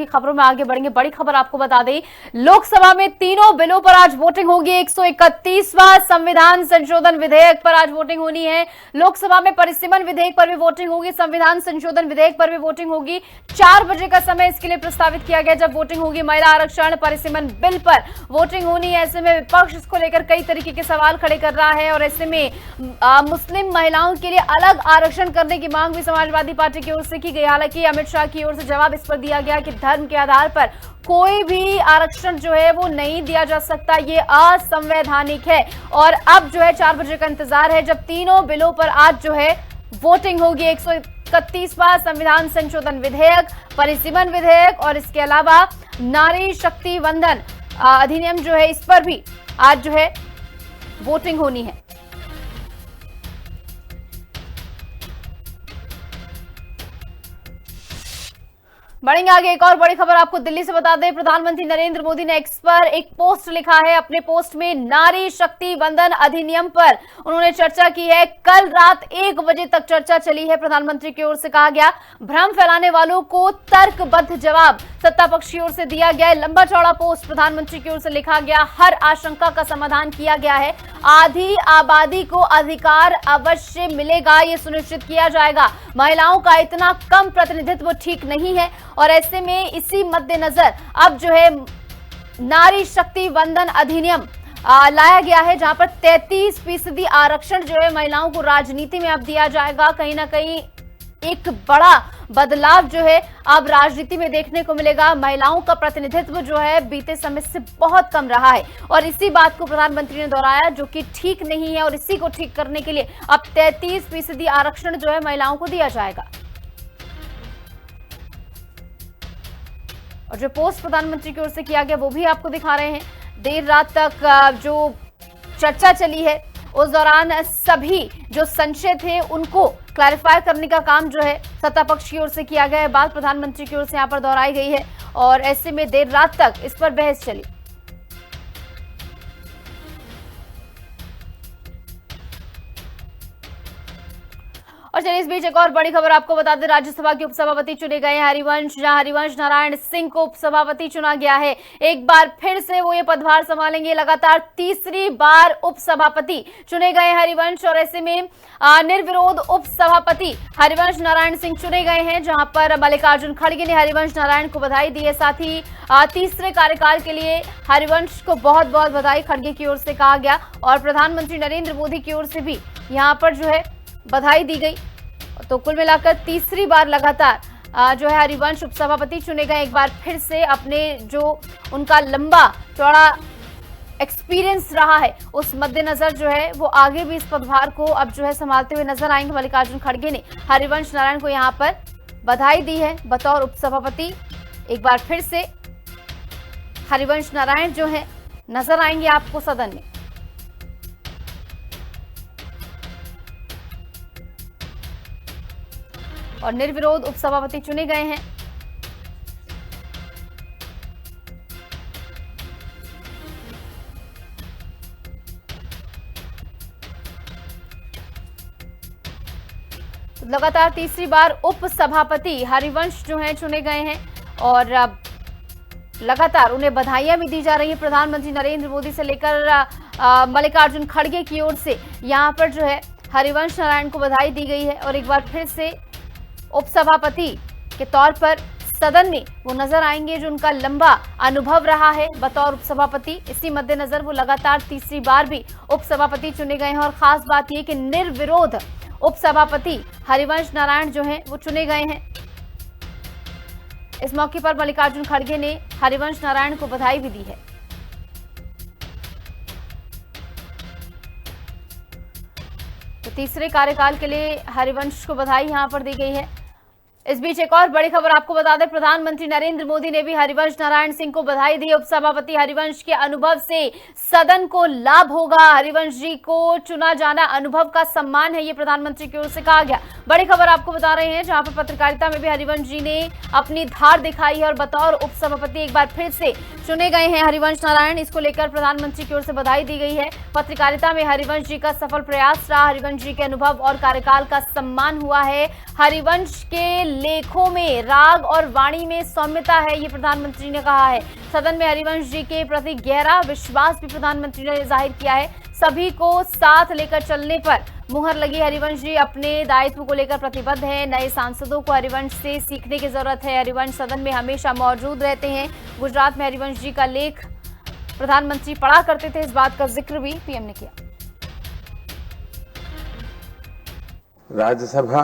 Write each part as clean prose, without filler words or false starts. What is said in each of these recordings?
की खबरों में आगे बढ़ेंगे। बड़ी खबर आपको बता दें, लोकसभा में तीनों बिलों पर आज वोटिंग होगी। 131वां संविधान संशोधन विधेयक पर आज वोटिंग होनी है। लोकसभा में परिसीमन विधेयक पर भी वोटिंग होगी, संविधान संशोधन विधेयक पर भी वोटिंग होगी। 4 बजे का समय इसके लिए प्रस्तावित किया गया जब वोटिंग होगी। महिला आरक्षण परिसीमन बिल पर वोटिंग होनी है। ऐसे में विपक्ष इसको लेकर कई तरीके के सवाल खड़े कर रहा है और ऐसे में मुस्लिम महिलाओं के लिए अलग आरक्षण करने की मांग भी समाजवादी पार्टी की ओर से की गई। हालांकि अमित शाह की ओर से जवाब इस पर दिया गया कि धर्म के आधार पर कोई भी आरक्षण जो है वो नहीं दिया जा सकता, ये असंवैधानिक है। और अब जो है 4 बजे का इंतजार है जब तीनों बिलों पर आज जो है वोटिंग होगी। 131वां संविधान संशोधन विधेयक, परिसीमन विधेयक और इसके अलावा नारी शक्ति वंदन अधिनियम जो है, इस पर भी आज जो है वोटिंग होनी है। बढ़ेंगे आगे। एक और बड़ी खबर आपको दिल्ली से बता दें, प्रधानमंत्री नरेंद्र मोदी ने एक्स पर एक पोस्ट लिखा है। अपने पोस्ट में नारी शक्ति वंदन अधिनियम पर उन्होंने चर्चा की है। कल रात 1 बजे तक चर्चा चली है। प्रधानमंत्री की ओर से कहा गया, भ्रम फैलाने वालों को तर्कबद्ध जवाब सत्ता पक्ष की ओर से दिया गया है। लंबा चौड़ा पोस्ट प्रधानमंत्री की ओर से लिखा गया। हर आशंका का समाधान किया गया है। आधी आबादी को अधिकार अवश्य मिलेगा, ये सुनिश्चित किया जाएगा। महिलाओं का इतना कम प्रतिनिधित्व ठीक नहीं है और ऐसे में इसी मद्देनजर अब जो है नारी शक्ति वंदन अधिनियम लाया गया है, जहां पर 33% आरक्षण जो है महिलाओं को राजनीति में अब दिया जाएगा। कहीं ना कहीं एक बड़ा बदलाव जो है अब राजनीति में देखने को मिलेगा। महिलाओं का प्रतिनिधित्व जो है बीते समय से बहुत कम रहा है और इसी बात को प्रधानमंत्री ने दोहराया, जो कि ठीक नहीं है और इसी को ठीक करने के लिए अब 33% आरक्षण जो है महिलाओं को दिया जाएगा। और जो पोस्ट प्रधानमंत्री की ओर से किया गया वो भी आपको दिखा रहे हैं। देर रात तक जो चर्चा चली है उस दौरान सभी जो संशय थे उनको क्लैरिफाई करने का काम जो है सत्ता पक्ष की ओर से किया गया है। बात प्रधानमंत्री की ओर से यहां पर दोहराई गई है और ऐसे में देर रात तक इस पर बहस चली। और चलिए इस बीच एक और बड़ी खबर आपको बता दें, राज्यसभा के उपसभापति चुने गए हैं हरिवंश। जहां हरिवंश नारायण सिंह को उपसभापति चुना गया है। एक बार फिर से वो ये पदभार संभालेंगे। लगातार तीसरी बार उपसभापति चुने गए हरिवंश और ऐसे में निर्विरोध उपसभापति हरिवंश नारायण सिंह चुने गए हैं, जहां पर मल्लिकार्जुन खड़गे ने हरिवंश नारायण को बधाई दी है। साथ ही तीसरे कार्यकाल के लिए हरिवंश को बहुत बहुत बधाई खड़गे की ओर से कहा गया और प्रधानमंत्री नरेंद्र मोदी की ओर से भी यहाँ पर जो है बधाई दी गई। तो कुल मिलाकर तीसरी बार लगातार जो है हरिवंश उपसभापति चुने गए। एक बार फिर से अपने जो उनका लंबा चौड़ा एक्सपीरियंस रहा है उस मद्देनजर जो है वो आगे भी इस पदभार को अब जो है संभालते हुए नजर आएंगे। मल्लिकार्जुन खड़गे ने हरिवंश नारायण को यहाँ पर बधाई दी है बतौर उपसभापति। एक बार फिर से हरिवंश नारायण जो है नजर आएंगे आपको सदन में। और निर्विरोध उपसभापति चुने गए हैं। लगातार तीसरी बार उपसभापति हरिवंश जो हैं चुने गए हैं और लगातार उन्हें बधाइयां भी दी जा रही है। प्रधानमंत्री नरेंद्र मोदी से लेकर मल्लिकार्जुन खड़गे की ओर से यहां पर जो है हरिवंश नारायण को बधाई दी गई है और एक बार फिर से उपसभापति के तौर पर सदन में वो नजर आएंगे, जो उनका लंबा अनुभव रहा है बतौर उपसभापति। इसी मद्देनजर वो लगातार तीसरी बार भी उपसभापति चुने गए हैं और खास बात यह कि निर्विरोध उपसभापति हरिवंश नारायण जो हैं वो चुने गए हैं। इस मौके पर मल्लिकार्जुन खड़गे ने हरिवंश नारायण को बधाई भी दी है। तो तीसरे कार्यकाल के लिए हरिवंश को बधाई यहां पर दी गई है। इस बीच एक और बड़ी खबर आपको बता दें, प्रधानमंत्री नरेंद्र मोदी ने भी हरिवंश नारायण सिंह को बधाई दी। उपसभापति हरिवंश के अनुभव से सदन को लाभ होगा। हरिवंश जी को चुना जाना अनुभव का सम्मान है, ये प्रधानमंत्री की ओर से कहा गया। बड़ी खबर आपको बता रहे हैं जहां पर पत्रकारिता में भी हरिवंश जी ने अपनी धार दिखाई है और बतौर उपसभापति एक बार फिर से चुने गए हैं हरिवंश नारायण। इसको लेकर प्रधानमंत्री की ओर से बधाई दी गई है। पत्रकारिता में हरिवंश जी का सफल प्रयास रहा। हरिवंश जी के अनुभव और कार्यकाल का सम्मान हुआ है। हरिवंश के लेखों में राग और वाणी में सौम्यता है, ये प्रधानमंत्री ने कहा है। सदन में हरिवंश जी के प्रति गहरा विश्वास भी प्रधानमंत्री ने जाहिर किया है। सभी को साथ लेकर चलने पर मुहर लगी। हरिवंश जी अपने दायित्व को लेकर प्रतिबद्ध है। नए सांसदों को हरिवंश से सीखने की जरूरत है। हरिवंश सदन में हमेशा मौजूद रहते हैं। गुजरात में हरिवंश जी का लेख प्रधानमंत्री पढ़ा करते थे, इस बात का जिक्र भी पीएम ने किया। राज्यसभा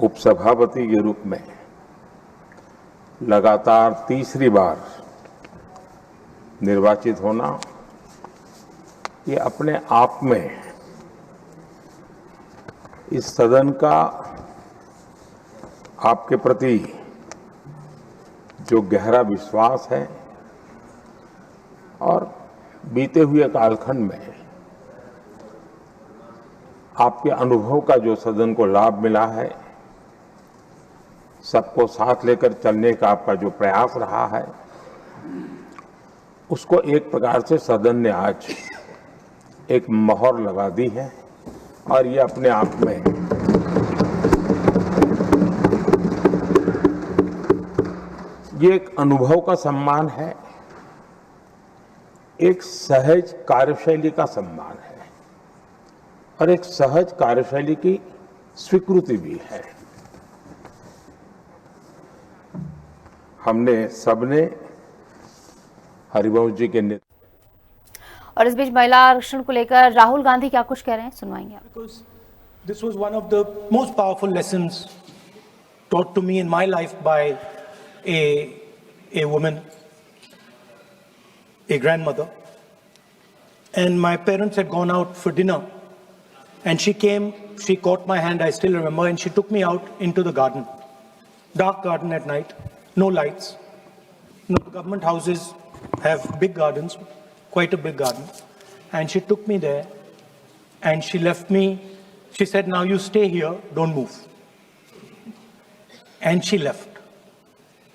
उपसभापति के रूप में लगातार तीसरी बार निर्वाचित होना, ये अपने आप में इस सदन का आपके प्रति जो गहरा विश्वास है और बीते हुए कालखंड में आपके अनुभव का जो सदन को लाभ मिला है, सबको साथ लेकर चलने का आपका जो प्रयास रहा है, उसको एक प्रकार से सदन ने आज एक मोहर लगा दी है और ये अपने आप में ये एक अनुभव का सम्मान है, एक सहज कार्यशैली का सम्मान है और एक सहज कार्यशैली की स्वीकृति भी है। हमने सबने हरिवंश जी के और इस बीच महिला आरक्षण को लेकर राहुल गांधी क्या कुछ कह रहे हैं, सुनवाएंगे आप। This was one of the most powerful lessons taught to me in my life by a woman, a grandmother. And my parents had gone out for dinner. And she came, she caught my hand, I still remember, and she took me out into the garden. Dark garden at night, no lights. You know, government houses have big gardens, quite a big garden. And she took me there and she left me. She said, now you stay here, don't move. And she left.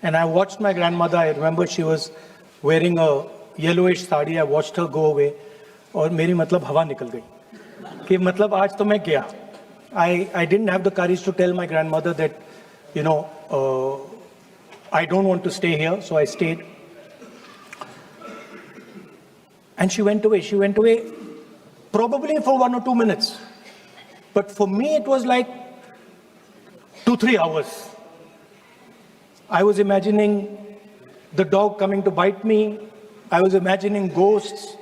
And I watched my grandmother, I remember she was wearing a yellowish sari, I watched her go away. और मेरी मतलब हवा निकल गई कि मतलब आज तो मैं गया. I didn't have the courage to tell my grandmother that, you know, I don't want to stay here, so I stayed. And she went away. She went away probably for 1 or 2 minutes. But for me, it was like 2-3 hours. I was imagining the dog coming to bite me. I was imagining ghosts.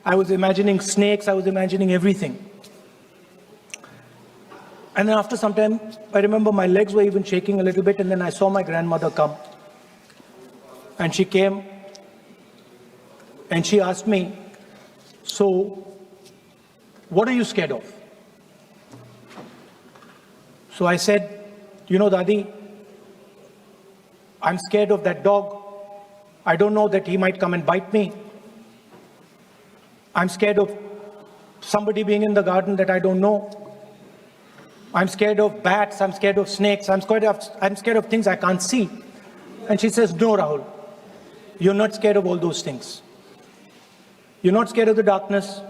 I was imagining snakes. I was imagining everything. And then after some time, I remember my legs were even shaking a little bit, and then I saw my grandmother come. And she came and she asked me, so what are you scared of? So I said, you know, Dadi, I'm scared of that dog. I don't know that he might come and bite me. I'm scared of somebody being in the garden that I don't know. I'm scared of bats. I'm scared of snakes. I'm scared of things I can't see. And she says, no, Rahul, you're not scared of all those things. You're not scared of the darkness.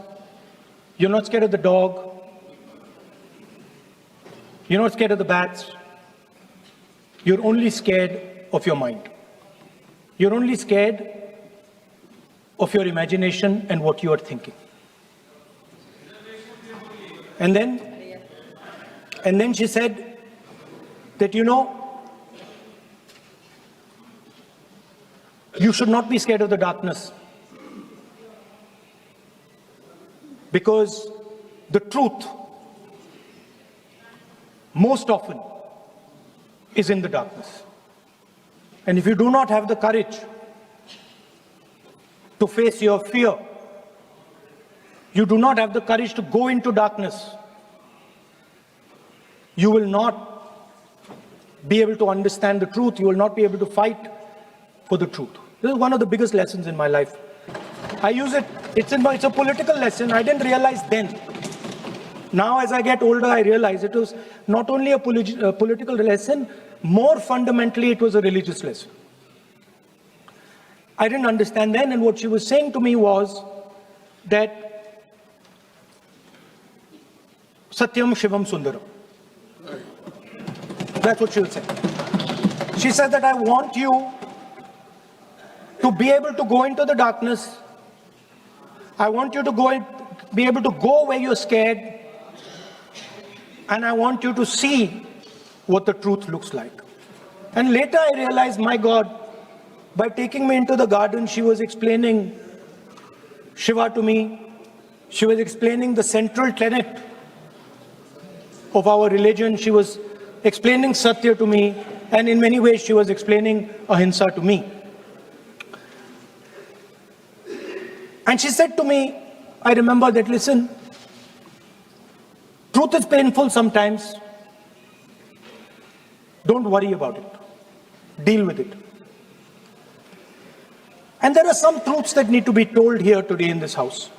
You're not scared of the dog. You're not scared of the bats. You're only scared of your mind. You're only scared of your imagination and what you are thinking. And then she said that, you know, you should not be scared of the darkness, because the truth most often is in the darkness. And if you do not have the courage to face your fear, you do not have the courage to go into darkness, you will not be able to understand the truth. You will not be able to fight for the truth. This is one of the biggest lessons in my life. I use it, it's a political lesson. I didn't realize then. Now as I get older, I realize it was not only a political lesson, more fundamentally it was a religious lesson. I didn't understand then, and what she was saying to me was that Satyam Shivam Sundaram. That's what she'll say. She says that I want you to be able to go into the darkness. I want you to be able to go where you're scared. And I want you to see what the truth looks like. And later I realized, my God, by taking me into the garden, she was explaining Shiva to me. She was explaining the central tenet of our religion. She was explaining Satya to me. And in many ways, she was explaining Ahimsa to me. And she said to me, I remember that, listen, truth is painful sometimes. Don't worry about it. Deal with it. And there are some truths that need to be told here today in this house.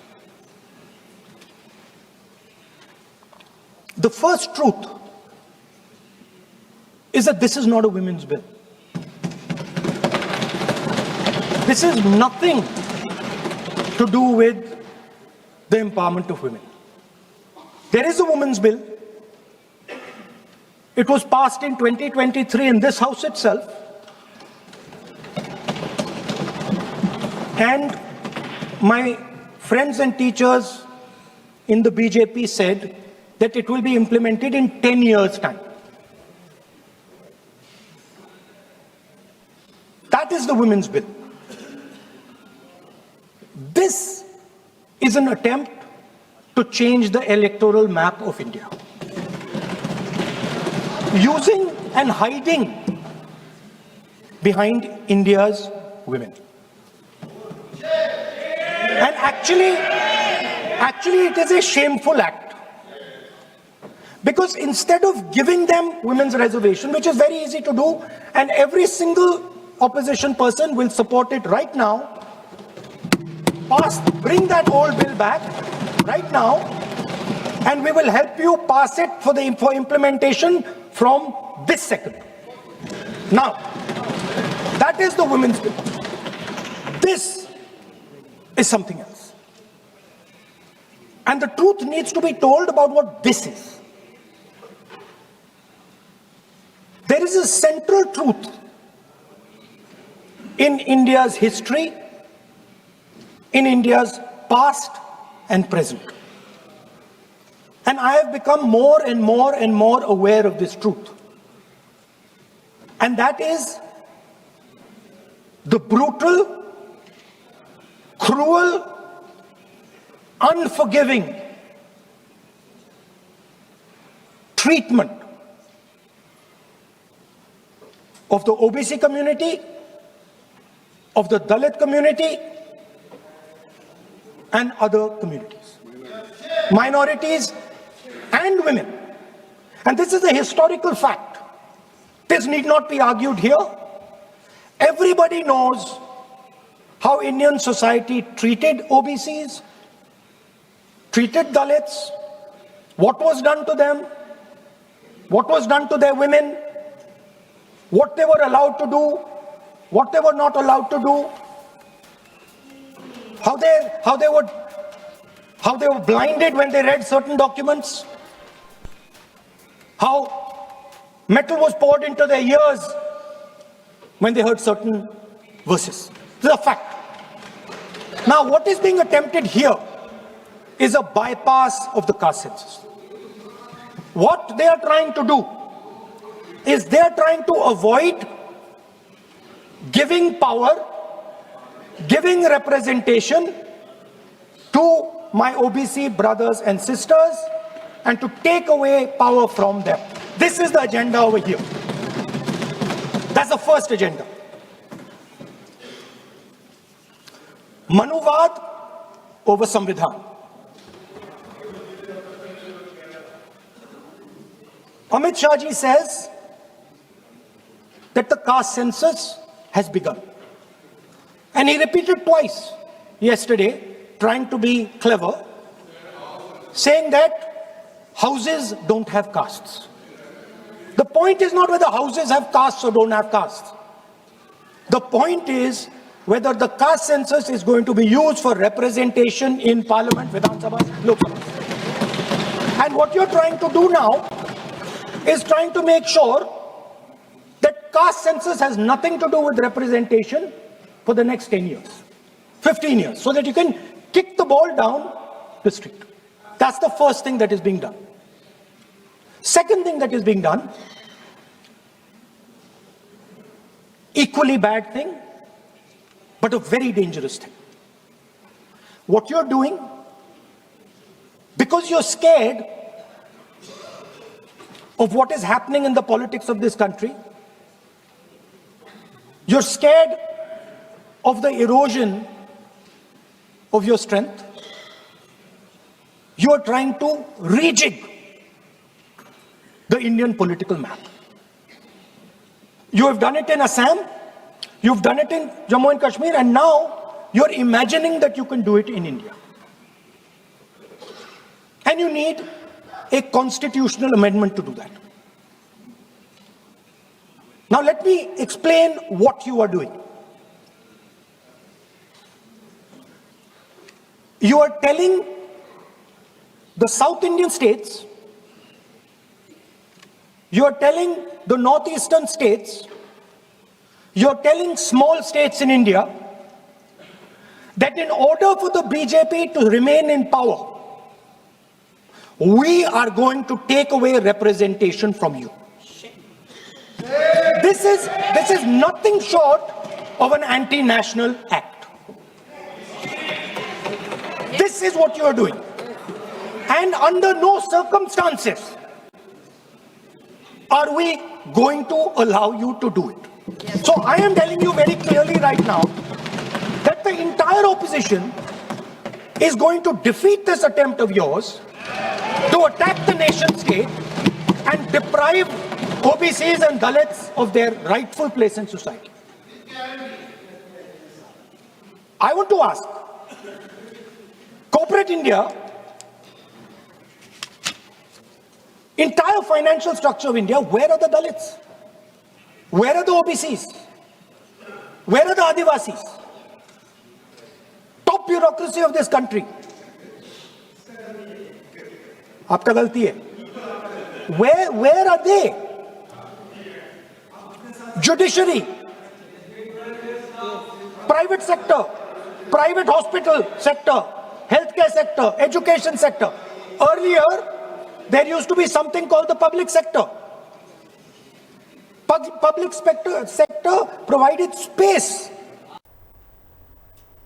The first truth is that this is not a women's bill. This is nothing to do with the empowerment of women. There is a women's bill. It was passed in 2023 in this house itself. And my friends and teachers in the BJP said that it will be implemented in 10 years' time. That is the women's bill. This is an attempt to change the electoral map of India. Using and hiding behind India's women. And actually it is a shameful act. Because instead of giving them women's reservation, which is very easy to do, and every single opposition person will support it right now, bring that old bill back right now, and we will help you pass it for implementation from this second. Now, that is the women's bill. This is something else. And the truth needs to be told about what this is. There is a central truth in India's history, in India's past and present. And I have become more and more and more aware of this truth. And that is the brutal, cruel, unforgiving treatment of the OBC community, of the Dalit community, and other communities, minorities and women. And this is a historical fact. This need not be argued here. Everybody knows how Indian society treated OBCs, treated Dalits, what was done to them, what was done to their women, what they were allowed to do, what they were not allowed to do, how they were blinded when they read certain documents, how metal was poured into their ears when they heard certain verses. This is a fact. Now, what is being attempted here is a bypass of the caste census. What they are trying to do is they are trying to avoid giving power, giving representation to my OBC brothers and sisters, and to take away power from them. This is the agenda over here. That's the first agenda. Manuvad over Samvidhan. Amit Shah ji says that the caste census has begun. And he repeated twice yesterday, trying to be clever, saying that houses don't have castes. The point is not whether houses have castes or don't have castes. The point is whether the caste census is going to be used for representation in Parliament, Vidhan Sabha, Lok Sabha. And what you're trying to do now is trying to make sure caste census has nothing to do with representation for the next 10 years, 15 years, so that you can kick the ball down the street. That's the first thing that is being done. Second thing that is being done, equally bad thing, but a very dangerous thing. What you're doing, because you're scared of what is happening in the politics of this country, you're scared of the erosion of your strength, you are trying to rejig the Indian political map. You have done it in Assam, you've done it in Jammu and Kashmir, and now you're imagining that you can do it in India. And you need a constitutional amendment to do that. Now let me explain what you are doing. You are telling the South Indian states, you are telling the northeastern states, you are telling small states in India that in order for the BJP to remain in power, we are going to take away representation from you. This is nothing short of an anti-national act. This is what you are doing. And under no circumstances are we going to allow you to do it. So I am telling you very clearly right now that the entire opposition is going to defeat this attempt of yours to attack the nation state and deprive OBCs and Dalits of their rightful place in society. I want to ask, corporate India, entire financial structure of India, where are the Dalits? Where are the OBCs? Where are the Adivasis? Top bureaucracy of this country. आपका गलती है. Where are they? Judiciary, private sector, private hospital sector, healthcare sector, education sector. Earlier, there used to be something called the public sector. Public sector provided space